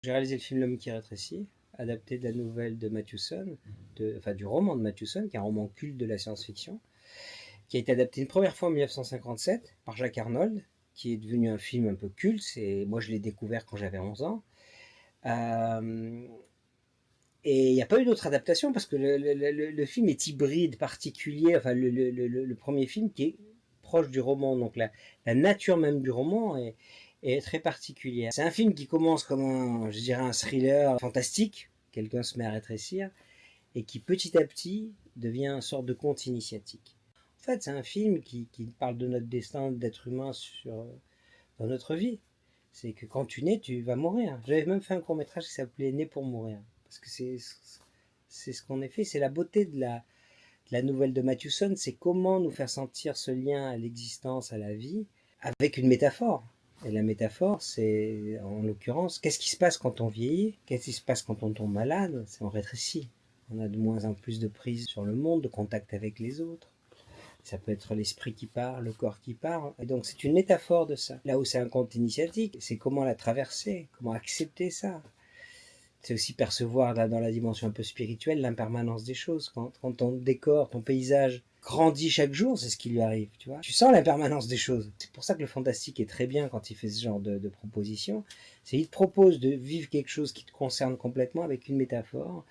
J'ai réalisé le film L'homme qui rétrécit, adapté de la nouvelle de Mathewson, du roman de Mathewson, qui est un roman culte de la science-fiction, qui a été adapté une première fois en 1957 par Jacques Arnold, qui est devenu un film un peu culte. Moi, je l'ai découvert quand j'avais 11 ans. Et il n'y a pas eu d'autre adaptation parce que le film est hybride, particulier. Enfin, le premier film qui est proche du roman. Donc, la nature même du roman est très particulière. C'est un film qui commence comme un thriller fantastique. Quelqu'un se met à rétrécir et qui petit à petit devient une sorte de conte initiatique. En fait, c'est un film qui parle de notre destin d'être humain dans notre vie. C'est que quand tu nais, tu vas mourir. J'avais même fait un court-métrage qui s'appelait Né pour mourir. Parce que c'est ce qu'on est fait. C'est la beauté de la nouvelle de Mathewson. C'est comment nous faire sentir ce lien à l'existence, à la vie, avec une métaphore. Et la métaphore, c'est, en l'occurrence, qu'est-ce qui se passe quand on vieillit? Qu'est-ce qui se passe quand on tombe malade? C'est on rétrécit. On a de moins en plus de prise sur le monde, de contact avec les autres. Ça peut être l'esprit qui part, le corps qui part. Et donc c'est une métaphore de ça. Là où c'est un conte initiatique, c'est comment la traverser, comment accepter ça. C'est aussi percevoir là, dans la dimension un peu spirituelle l'impermanence des choses. Quand ton décor, ton paysage grandit chaque jour, c'est ce qui lui arrive. Tu vois, tu sens l'impermanence des choses. C'est pour ça que le fantastique est très bien quand il fait ce genre de proposition. C'est qu'il te propose de vivre quelque chose qui te concerne complètement avec une métaphore.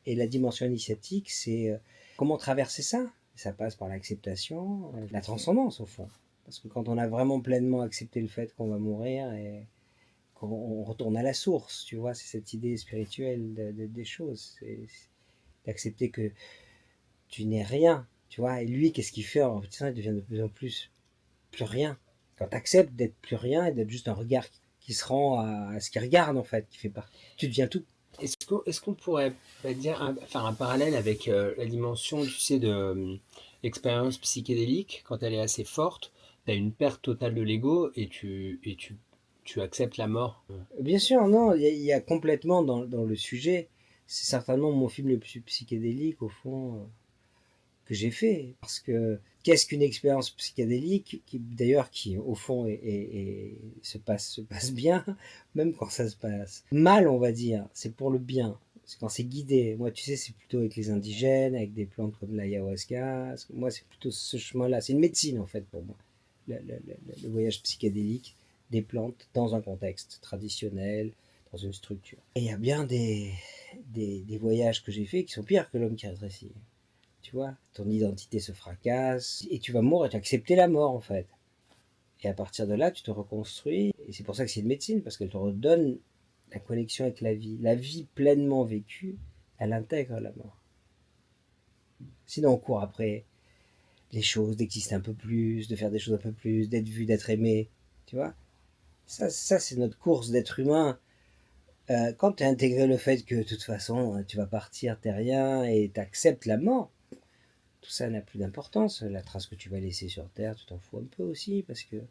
Et la dimension initiatique, c'est comment traverser ça. Ça passe par l'acceptation, la transcendance au fond. Parce que quand on a vraiment pleinement accepté le fait qu'on va mourir et qu'on retourne à la source, tu vois, c'est cette idée spirituelle des choses. C'est d'accepter que tu n'es rien, tu vois. Et lui, qu'est-ce qu'il fait? En fait, il devient de plus en plus rien. Quand tu acceptes d'être plus rien et d'être juste un regard qui se rend à ce qu'il regarde, en fait, qui fait pas. Tu deviens tout. Est-ce qu'on pourrait faire un parallèle avec la dimension, tu sais, de l'expérience psychédélique, quand elle est assez forte, tu as une perte totale de l'ego et tu acceptes la mort. Bien sûr, non, il y a complètement dans le sujet, c'est certainement mon film le plus psychédélique au fond que j'ai fait. Parce que qu'est-ce qu'une expérience psychédélique qui au fond se passe bien, même quand ça se passe mal, on va dire, c'est pour le bien. C'est quand c'est guidé. Moi, tu sais, c'est plutôt avec les indigènes, avec des plantes comme l'ayahuasca. Moi, c'est plutôt ce chemin-là. C'est une médecine en fait pour moi, le voyage psychédélique des plantes dans un contexte traditionnel, dans une structure. Et il y a bien des voyages que j'ai faits qui sont pires que l'homme qui rétrécit. Tu vois, ton identité se fracasse et tu vas mourir, tu as accepté la mort en fait. Et à partir de là, tu te reconstruis. Et c'est pour ça que c'est une médecine, parce qu'elle te redonne la connexion avec la vie. La vie pleinement vécue, elle intègre la mort. Sinon, on court après les choses, d'exister un peu plus, de faire des choses un peu plus, d'être vu, d'être aimé. Tu vois, ça c'est notre course d'être humain. Quand tu as intégré le fait que de toute façon, tu vas partir, t'es rien, et tu acceptes la mort, tout ça n'a plus d'importance. La trace que tu vas laisser sur Terre, tu t'en fous un peu aussi, parce que de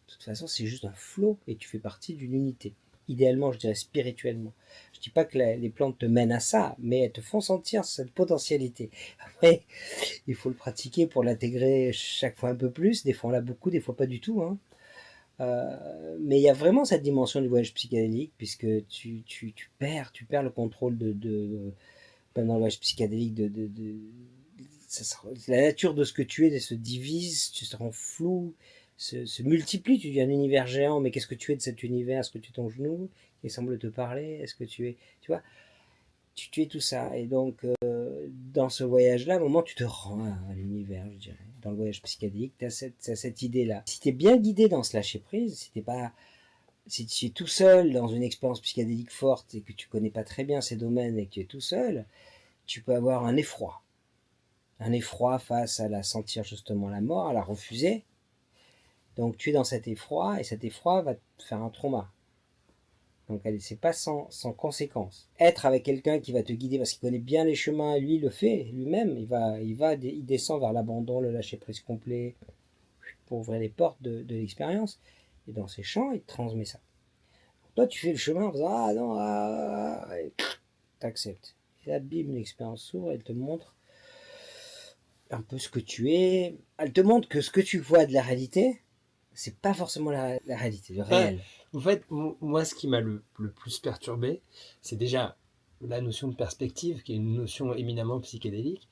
toute façon, c'est juste un flot et tu fais partie d'une unité. Idéalement, je dirais spirituellement. Je dis pas que les plantes te mènent à ça, mais elles te font sentir cette potentialité. Après, il faut le pratiquer pour l'intégrer chaque fois un peu plus. Des fois, on l'a beaucoup, des fois pas du tout. Hein. Mais il y a vraiment cette dimension du voyage psychédélique, puisque tu perds le contrôle dans le voyage psychédélique la nature de ce que tu es se divise, tu te rends flou, se multiplie, tu deviens un univers géant, mais qu'est-ce que tu es de cet univers? Est-ce que tu es ton genou qui semble te parler? Est-ce que tu es, tu vois, tu es tout ça. Et donc, dans ce voyage-là, à un moment, tu te rends à l'univers, je dirais. Dans le voyage psychédélique, tu as cette idée-là. Si tu es bien guidé dans ce lâcher-prise, si tu es tout seul dans une expérience psychédélique forte et que tu connais pas très bien ces domaines et que tu es tout seul, tu peux avoir un effroi face à la sentir justement la mort, à la refuser. Donc tu es dans cet effroi et cet effroi va te faire un trauma. Donc c'est pas sans conséquence. Être avec quelqu'un qui va te guider parce qu'il connaît bien les chemins, lui il le fait lui-même, il descend vers l'abandon, le lâcher prise complet pour ouvrir les portes de l'expérience. Et dans ces champs, il te transmet ça. Toi tu fais le chemin en faisant ah non, t'acceptes. Et là, bim, l'expérience s'ouvre, elle te montre un peu ce que tu es. Elle te montre que ce que tu vois de la réalité, c'est pas forcément la réalité, le Bah, réel. en fait, moi, ce qui m'a le plus perturbé, c'est déjà la notion de perspective, qui est une notion éminemment psychédélique.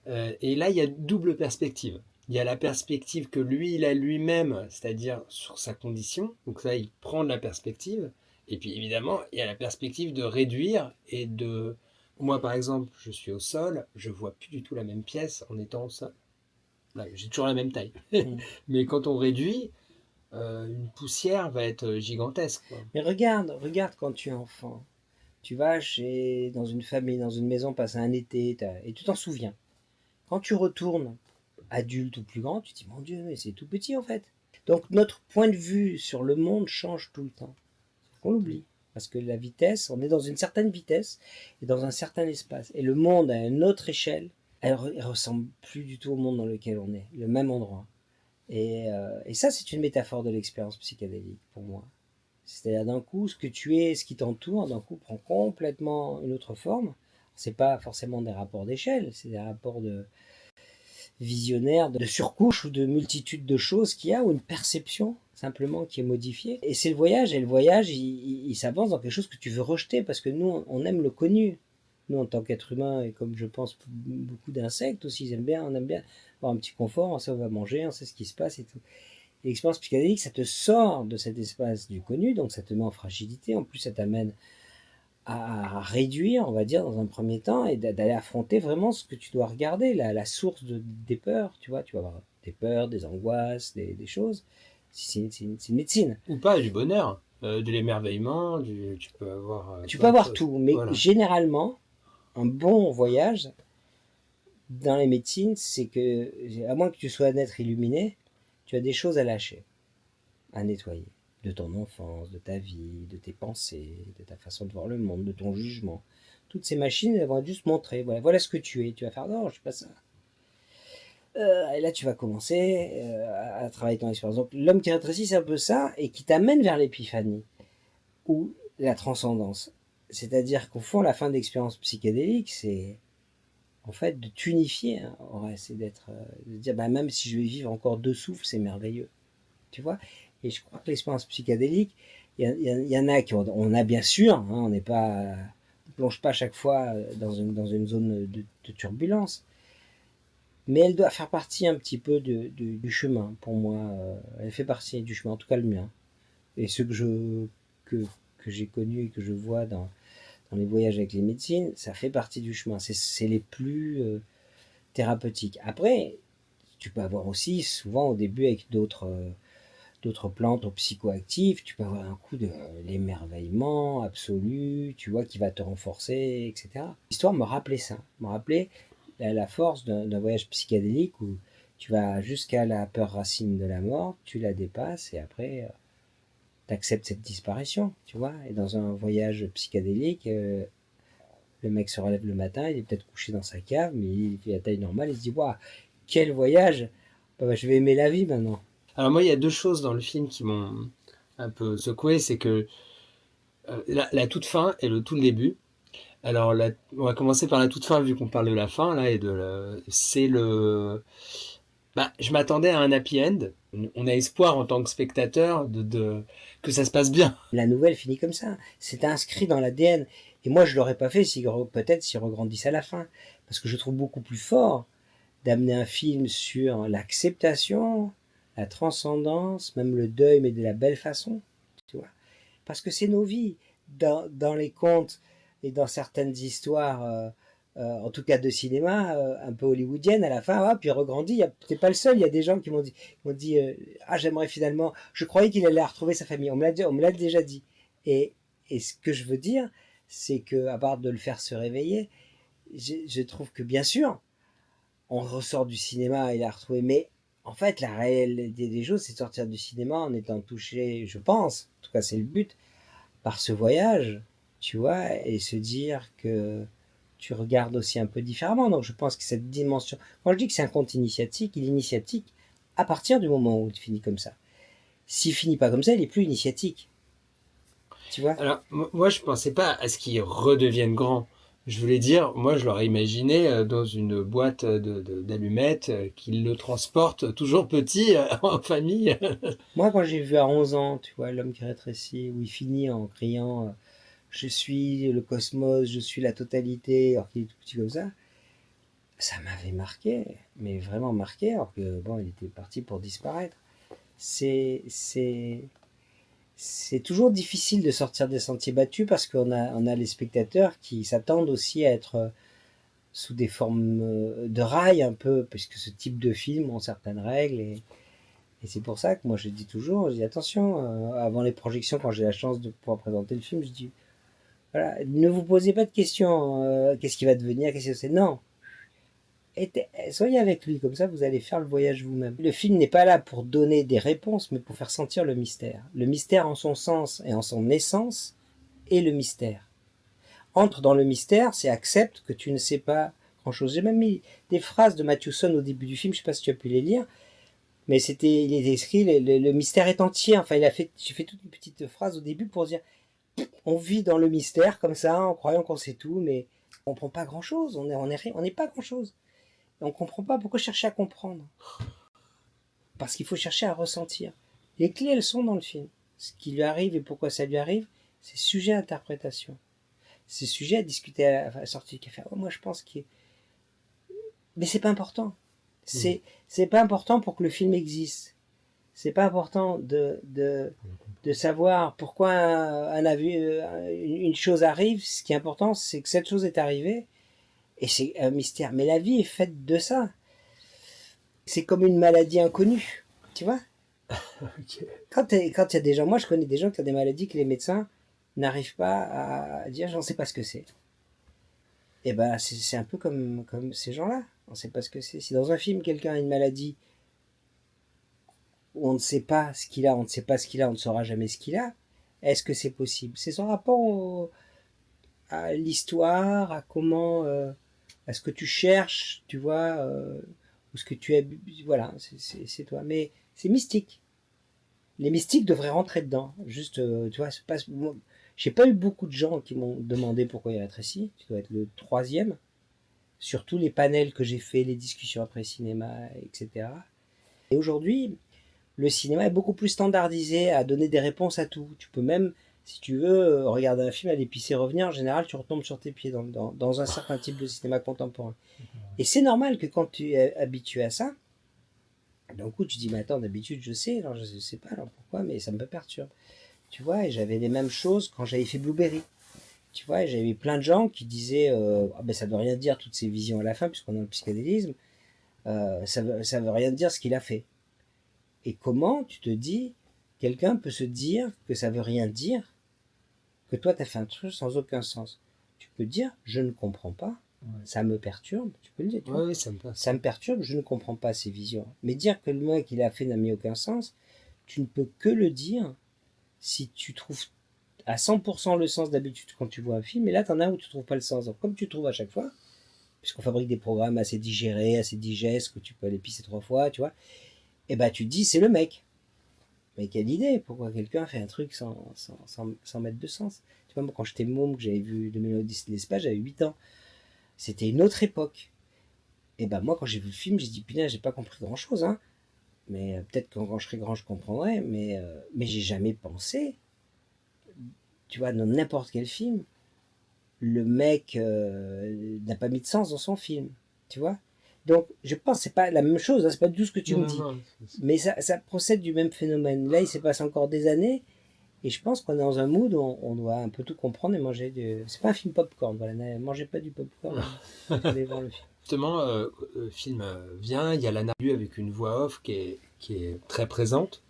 Et là, il y a double perspective. Il y a la perspective que lui, il a lui-même, c'est-à-dire sur sa condition. Donc là, il prend de la perspective. Et puis évidemment, il y a la perspective de réduire et de... Moi, par exemple, je suis au sol, je vois plus du tout la même pièce en étant au sol. Là, j'ai toujours la même taille. Mm. Mais quand on réduit, une poussière va être gigantesque, quoi. Mais regarde quand tu es enfant. Tu vas dans une famille, dans une maison, passer un été, et tu t'en souviens. Quand tu retournes, adulte ou plus grand, tu te dis, mon Dieu, mais c'est tout petit en fait. Donc notre point de vue sur le monde change tout le temps. On l'oublie. Parce que la vitesse, on est dans une certaine vitesse et dans un certain espace. Et le monde à une autre échelle, il ressemble plus du tout au monde dans lequel on est, le même endroit. Et ça, c'est une métaphore de l'expérience psychédélique pour moi. C'est-à-dire d'un coup, ce que tu es, ce qui t'entoure, d'un coup prend complètement une autre forme. C'est pas forcément des rapports d'échelle, c'est des rapports de visionnaire, de surcouche ou de multitude de choses qu'il y a, ou une perception simplement qui est modifiée. Et c'est le voyage, et le voyage, il s'avance dans quelque chose que tu veux rejeter, parce que nous, on aime le connu. Nous, en tant qu'être humain, et comme je pense beaucoup d'insectes aussi, on aime bien avoir un petit confort, on sait où on va manger, on sait ce qui se passe et tout. Et l'expérience psychédélique, ça te sort de cet espace du connu, donc ça te met en fragilité, en plus ça t'amène à réduire, on va dire, dans un premier temps, et d'aller affronter vraiment ce que tu dois regarder, la source des peurs, tu vois, tu vas avoir des peurs, des angoisses, des choses. C'est une médecine. Ou pas, du bonheur, de l'émerveillement, tu peux avoir Tu peux plein de avoir choses. tout, mais Voilà. généralement, un bon voyage dans les médecines, c'est que, à moins que tu sois un être illuminé, tu as des choses à lâcher, à nettoyer. De ton enfance, de ta vie, de tes pensées, de ta façon de voir le monde, de ton jugement. Toutes ces machines, elles vont juste montrer, voilà ce que tu es. Tu vas faire, non, je suis pas ça. Et là, tu vas commencer à travailler ton expérience. Donc, l'homme qui rétrécit, c'est un peu ça, et qui t'amène vers l'épiphanie, ou la transcendance. C'est-à-dire qu'au fond, la fin de l'expérience psychédélique, c'est en fait de t'unifier. Hein. Ouais, c'est de dire, bah, même si je vais vivre encore 2 souffles, c'est merveilleux. Tu vois. Et je crois que l'expérience psychédélique, y en a qui on a bien sûr, hein, on n'est pas, on plonge pas chaque fois dans une zone de turbulence, mais elle doit faire partie un petit peu du chemin pour moi. Elle fait partie du chemin, en tout cas le mien. Et ce que, que j'ai connu et que je vois dans les voyages avec les médecines, ça fait partie du chemin. C'est les plus thérapeutiques. Après, tu peux avoir aussi souvent au début avec d'autres plantes psychoactives, tu peux avoir un coup de l'émerveillement absolu, tu vois, qui va te renforcer, etc. L'histoire me rappelait ça, me rappelait la force d'un voyage psychédélique où tu vas jusqu'à la peur racine de la mort, tu la dépasses et après tu acceptes cette disparition, tu vois. Et dans un voyage psychédélique, le mec se relève le matin, il est peut-être couché dans sa cave, mais il fait la taille normale, il se dit, waouh, quel voyage, bah, je vais aimer la vie maintenant. Alors moi, il y a deux choses dans le film qui m'ont un peu secoué, c'est que la toute fin et le tout le début. Alors, on va commencer par la toute fin, vu qu'on parle de la fin, là, c'est le... Bah, je m'attendais à un happy end. On a espoir en tant que spectateur que ça se passe bien. La nouvelle finit comme ça. C'est inscrit dans l'ADN. Et moi, je l'aurais pas fait peut-être s'il regrandissait à la fin. Parce que je trouve beaucoup plus fort d'amener un film sur l'acceptation, la transcendance, même le deuil, mais de la belle façon. Tu vois. Parce que c'est nos vies. Dans les contes et dans certaines histoires, en tout cas de cinéma, un peu hollywoodienne, à la fin, hop, il regrandit. T'es pas le seul, il y a des gens qui m'ont dit ah, j'aimerais finalement, je croyais qu'il allait retrouver sa famille. On me l'a déjà dit. Et ce que je veux dire, c'est que, à part de le faire se réveiller, je trouve que bien sûr, on ressort du cinéma, il a retrouvé, mais en fait, la réalité des choses, c'est de sortir du cinéma en étant touché, je pense, en tout cas c'est le but, par ce voyage, tu vois, et se dire que tu regardes aussi un peu différemment. Donc je pense que cette dimension, quand je dis que c'est un conte initiatique, il est initiatique à partir du moment où il finit comme ça. S'il finit pas comme ça, il est plus initiatique. Tu vois. Alors, moi, je pensais pas à ce qu'il redevienne grand. Je voulais dire, moi je l'aurais imaginé dans une boîte d'allumettes qu'il le transporte toujours petit en famille. Moi, quand j'ai vu à 11 ans, tu vois, l'homme qui rétrécit, où il finit en criant je suis le cosmos, je suis la totalité, alors qu'il est tout petit comme ça m'avait marqué, mais vraiment marqué, alors que bon, il était parti pour disparaître. C'est, c'est, c'est toujours difficile de sortir des sentiers battus parce qu'on a les spectateurs qui s'attendent aussi à être sous des formes de rails un peu, puisque ce type de film ont certaines règles et c'est pour ça que moi je dis toujours, je dis attention, avant les projections, quand j'ai la chance de pouvoir présenter le film, je dis voilà, ne vous posez pas de questions, qu'est-ce qui va devenir, qu'est-ce que c'est, non, soyez avec lui, comme ça vous allez faire le voyage vous-même. Le film n'est pas là pour donner des réponses, mais pour faire sentir le mystère. Le mystère en son sens et en son essence est le mystère. Entre dans le mystère, c'est accepte que tu ne sais pas grand-chose. J'ai même mis des phrases de Matthewson au début du film, je ne sais pas si tu as pu les lire, mais il est écrit, le mystère est entier. Enfin, j'ai fait toute une petite phrase au début pour dire, on vit dans le mystère comme ça, en croyant qu'on sait tout, mais on ne comprend pas grand-chose, on n'est pas grand-chose. On ne comprend pas, pourquoi chercher à comprendre? Parce qu'il faut chercher à ressentir. Les clés, elles sont dans le film. Ce qui lui arrive et pourquoi ça lui arrive, c'est sujet à interprétation. C'est sujet à discuter à la sortie du café. Oh, moi, je pense qu'il... Mais c'est pas important. C'est pas important pour que le film existe. C'est pas important de savoir pourquoi une chose arrive. Ce qui est important, c'est que cette chose est arrivée. Et c'est un mystère. Mais la vie est faite de ça. C'est comme une maladie inconnue. Tu vois? Ok. Quand il y a des gens, moi je connais des gens qui ont des maladies que les médecins n'arrivent pas à dire, j'en sais pas ce que c'est. Et ben c'est un peu comme ces gens-là. On ne sait pas ce que c'est. Si dans un film quelqu'un a une maladie où on ne sait pas ce qu'il a, on ne sait pas ce qu'il a, on ne saura jamais ce qu'il a, est-ce que c'est possible? C'est son rapport à l'histoire, à comment, à ce que tu cherches, tu vois, ou ce que tu as, voilà, c'est toi. Mais c'est mystique. Les mystiques devraient rentrer dedans. Juste, tu vois, j'ai pas eu beaucoup de gens qui m'ont demandé pourquoi il rétrécit. Tu dois être le troisième. Sur tous les panels que j'ai fait, les discussions après cinéma, etc. Et aujourd'hui, le cinéma est beaucoup plus standardisé à donner des réponses à tout. Tu peux même, si tu veux, regarder un film, aller pisser, revenir. En général, tu retombes sur tes pieds dans un certain type de cinéma contemporain. Et c'est normal que quand tu es habitué à ça, d'un coup, tu dis, mais attends, d'habitude, je sais, alors je sais pas, alors pourquoi, mais ça me perturbe. Tu vois, et j'avais les mêmes choses quand j'avais fait Blueberry. Tu vois, et j'avais plein de gens qui disaient, ah ben ça veut rien dire toutes ces visions à la fin, puisqu'on a le psychédélisme, ça veut rien dire ce qu'il a fait. Et comment tu te dis, quelqu'un peut se dire que ça veut rien dire, que toi tu as fait un truc sans aucun sens. Tu peux dire, je ne comprends pas, ça me perturbe, tu peux le dire, tu vois. Ouais, ça me passe. Ça me perturbe, je ne comprends pas ces visions. Mais dire que le mec il a fait n'a mis aucun sens, tu ne peux que le dire si tu trouves à 100% le sens d'habitude quand tu vois un film, et là t'en as un où tu trouves pas le sens. Donc comme tu trouves à chaque fois, puisqu'on fabrique des programmes assez digérés, assez digestes, que tu peux aller pisser 3 fois, tu vois, et bah tu te dis c'est le mec. Mais quelle idée, pourquoi quelqu'un fait un truc sans mettre de sens. Tu vois, moi quand j'étais môme, que j'avais vu 2001 Odyssée de l'espace, j'avais 8 ans. C'était une autre époque. Et bah moi quand j'ai vu le film, j'ai dit putain j'ai pas compris grand chose, hein. Mais peut-être que quand je serai grand je comprendrai, mais j'ai jamais pensé, tu vois, dans n'importe quel film, le mec n'a pas mis de sens dans son film, tu vois. Donc je pense que c'est pas la même chose, hein, c'est pas tout ce que tu Non, me non, dis, non. mais ça procède du même phénomène. Là il s'est passé encore des années et je pense qu'on est dans un mood où on doit un peu tout comprendre et manger du... C'est pas un film popcorn, voilà, ne mangez pas du popcorn, allez voir le film. Justement, le film vient, il y a la narration avec une voix off qui est très présente.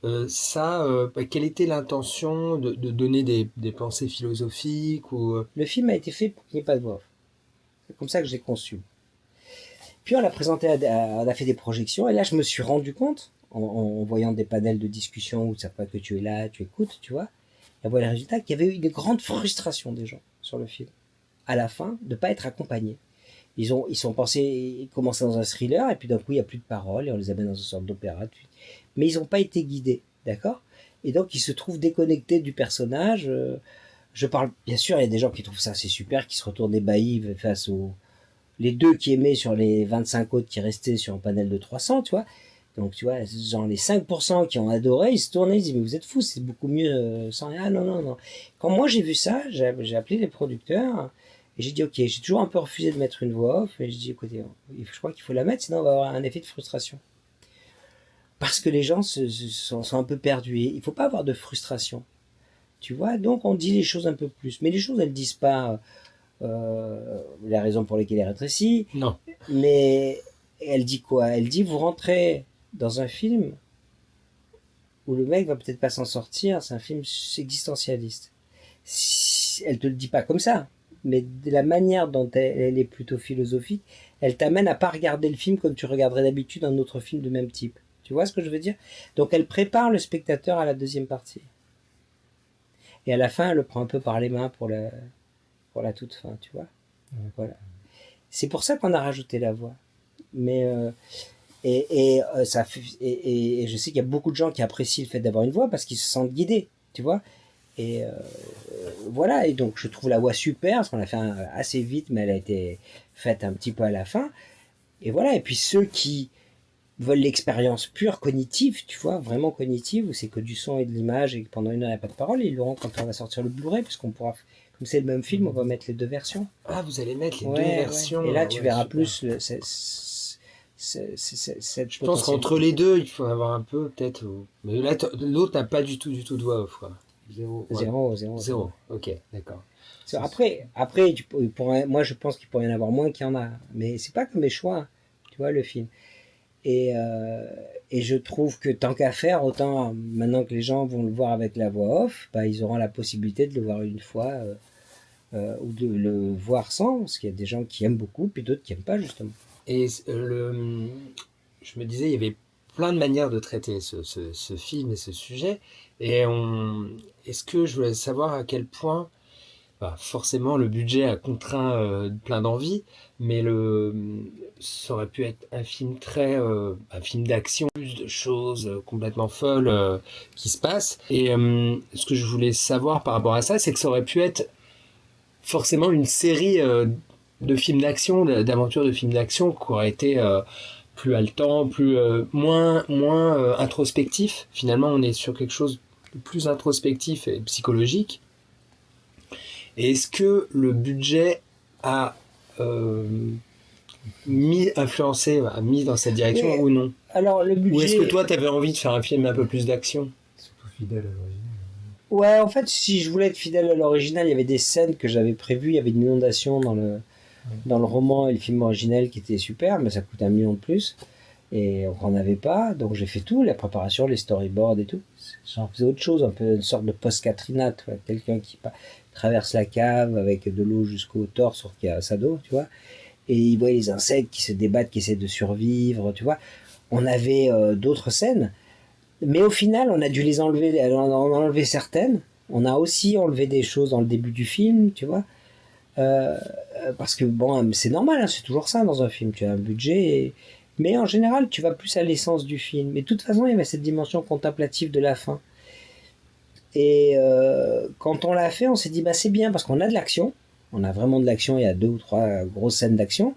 Quelle était l'intention de donner des pensées philosophiques ou Le film a été fait pour qu'il n'y ait pas de voix off. C'est comme ça que j'ai conçu. Puis on l'a présenté, on a fait des projections, et là je me suis rendu compte, en voyant des panels de discussion où ça fait que tu es là, tu écoutes, tu vois, et on voit les résultats, qu'il y avait eu une grande frustration des gens sur le film, à la fin, de ne pas être accompagnés. Ils sont pensés, ils commençaient dans un thriller, et puis d'un coup il n'y a plus de paroles, et on les amène dans une sorte d'opéra, mais ils n'ont pas été guidés, d'accord. Et donc ils se trouvent déconnectés du personnage, Je parle, bien sûr, il y a des gens qui trouvent ça c'est super, qui se retournent ébahis face aux les deux qui aimaient sur les 25 autres qui restaient sur un panel de 300, tu vois. Donc, tu vois, genre les 5% qui ont adoré, ils se tournaient, ils disaient, mais vous êtes fous, c'est beaucoup mieux sans rien. Ah non, non, non. Quand moi j'ai vu ça, j'ai appelé les producteurs et j'ai dit, ok, j'ai toujours un peu refusé de mettre une voix off. Et j'ai dit, écoutez, je crois qu'il faut la mettre, sinon on va avoir un effet de frustration. Parce que les gens sont un peu perdus. Et il ne faut pas avoir de frustration. Tu vois, donc on dit les choses un peu plus. Mais les choses, elles ne disent pas la raison pour laquelle elle est rétrécie. Non. Mais elle dit quoi? Elle dit, vous rentrez dans un film où le mec va peut-être pas s'en sortir, c'est un film existentialiste. Elle te le dit pas comme ça, mais de la manière dont elle est plutôt philosophique, elle t'amène à pas regarder le film comme tu regarderais d'habitude un autre film de même type. Tu vois ce que je veux dire? Donc elle prépare le spectateur à la deuxième partie. Et à la fin, elle le prend un peu par les mains pour la toute fin, tu vois. Voilà. C'est pour ça qu'on a rajouté la voix. Mais et je sais qu'il y a beaucoup de gens qui apprécient le fait d'avoir une voix parce qu'ils se sentent guidés, tu vois. Et voilà, et donc je trouve la voix super, parce qu'on l'a fait assez vite, mais elle a été faite un petit peu à la fin. Et voilà, et puis ceux qui veulent l'expérience pure cognitive, tu vois, vraiment cognitive, où c'est que du son et de l'image, et que pendant une heure il n'y a pas de parole, ils l'auront quand on va sortir le Blu-ray, puisqu'on pourra, comme c'est le même film, on va mettre les deux versions. Ah, vous allez mettre les deux Ouais. versions. Et là, tu Ouais, verras super. plus cette Je pense qu'entre les deux, il faut avoir un peu, peut-être. Mais là, l'autre n'a pas du tout de voix off, quoi. Zéro. Ouais. zéro. Ok, d'accord. Après moi je pense qu'il pourrait y en avoir moins qu'il y en a, mais c'est pas que mes choix, tu vois, le film. Et je trouve que tant qu'à faire, autant maintenant que les gens vont le voir avec la voix off, bah, ils auront la possibilité de le voir une fois ou de le voir sans, parce qu'il y a des gens qui aiment beaucoup, puis d'autres qui n'aiment pas justement. Et je me disais, il y avait plein de manières de traiter ce film et ce sujet. Et est-ce que je voulais savoir à quel point, bah, forcément, le budget a contraint plein d'envies, mais ça aurait pu être un film un film d'action, plus de choses complètement folles qui se passent. Et ce que je voulais savoir par rapport à ça, c'est que ça aurait pu être forcément une série de films d'action, d'aventures de films d'action qui aurait été plus haletant, moins introspectif. Finalement, on est sur quelque chose de plus introspectif et psychologique. Et est-ce que le budget a mis dans cette direction ou non? Alors le budget. Ou est-ce que toi, tu avais envie de faire un film un peu plus d'action? Surtout fidèle à l'original. Ouais, en fait, si je voulais être fidèle à l'original, il y avait des scènes que j'avais prévues. Il y avait une inondation dans le roman et le film original qui était super, mais ça coûtait 1 million de plus. Et on n'en avait pas, donc j'ai fait tout, la préparation, les storyboards et tout. J'en faisais autre chose, un peu une sorte de post-Katrina, tu vois, quelqu'un qui traverse la cave avec de l'eau jusqu'au torse qui a sa dos, tu vois. Et il voit les insectes qui se débattent, qui essaient de survivre, tu vois. On avait d'autres scènes, mais au final, on a dû les enlever, on en a enlevé certaines. On a aussi enlevé des choses dans le début du film, tu vois. Parce que bon, c'est normal, hein, c'est toujours ça dans un film, tu as un budget, mais en général, tu vas plus à l'essence du film. Mais de toute façon, il y avait cette dimension contemplative de la fin. Et quand on l'a fait, on s'est dit, bah c'est bien, parce qu'on a de l'action, on a vraiment de l'action, il y a 2 ou 3 grosses scènes d'action,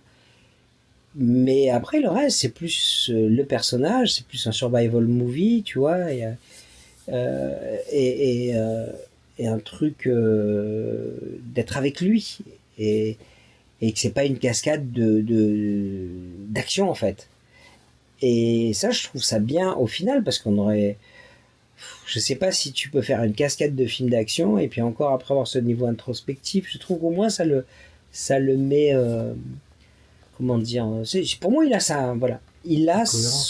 mais après le reste, c'est plus le personnage, c'est plus un survival movie, tu vois, et un truc d'être avec lui, et que c'est pas une cascade d'action en fait. Et ça, je trouve ça bien au final, parce qu'on aurait, je sais pas si tu peux faire une cascade de films d'action et puis encore après avoir ce niveau introspectif. Je trouve qu'au moins ça le met, comment dire, pour moi il a ça, voilà. Il a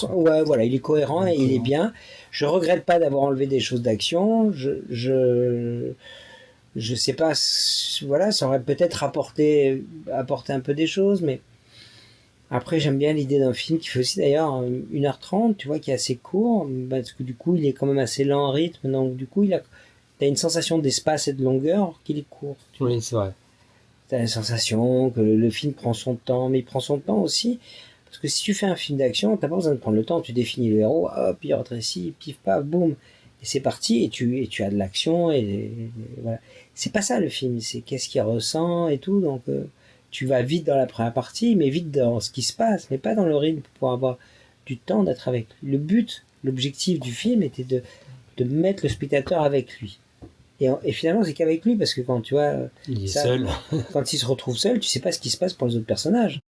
ouais, voilà, il est cohérent et il est bien. Je regrette pas d'avoir enlevé des choses d'action. Je sais pas, voilà, ça aurait peut-être apporté un peu des choses, mais après j'aime bien l'idée d'un film qui fait aussi d'ailleurs 1h30, tu vois, qui est assez court, parce que du coup il est quand même assez lent en rythme, donc du coup t'as une sensation d'espace et de longueur qu'il est court. Oui, c'est vrai. T'as la sensation que le film prend son temps, mais il prend son temps aussi, parce que si tu fais un film d'action, t'as pas besoin de prendre le temps, tu définis le héros, hop, il rétrécit, pif paf, boum. Et c'est parti, et tu as de l'action, et voilà. C'est pas ça le film, c'est qu'est-ce qu'il ressent et tout, donc tu vas vite dans la première partie, mais vite dans ce qui se passe, mais pas dans le rythme pour avoir du temps d'être avec lui. L'objectif du film était de mettre le spectateur avec lui. Et finalement, c'est qu'avec lui, parce que quand tu vois, Il est seul. quand il se retrouve seul, tu sais pas ce qui se passe pour les autres personnages.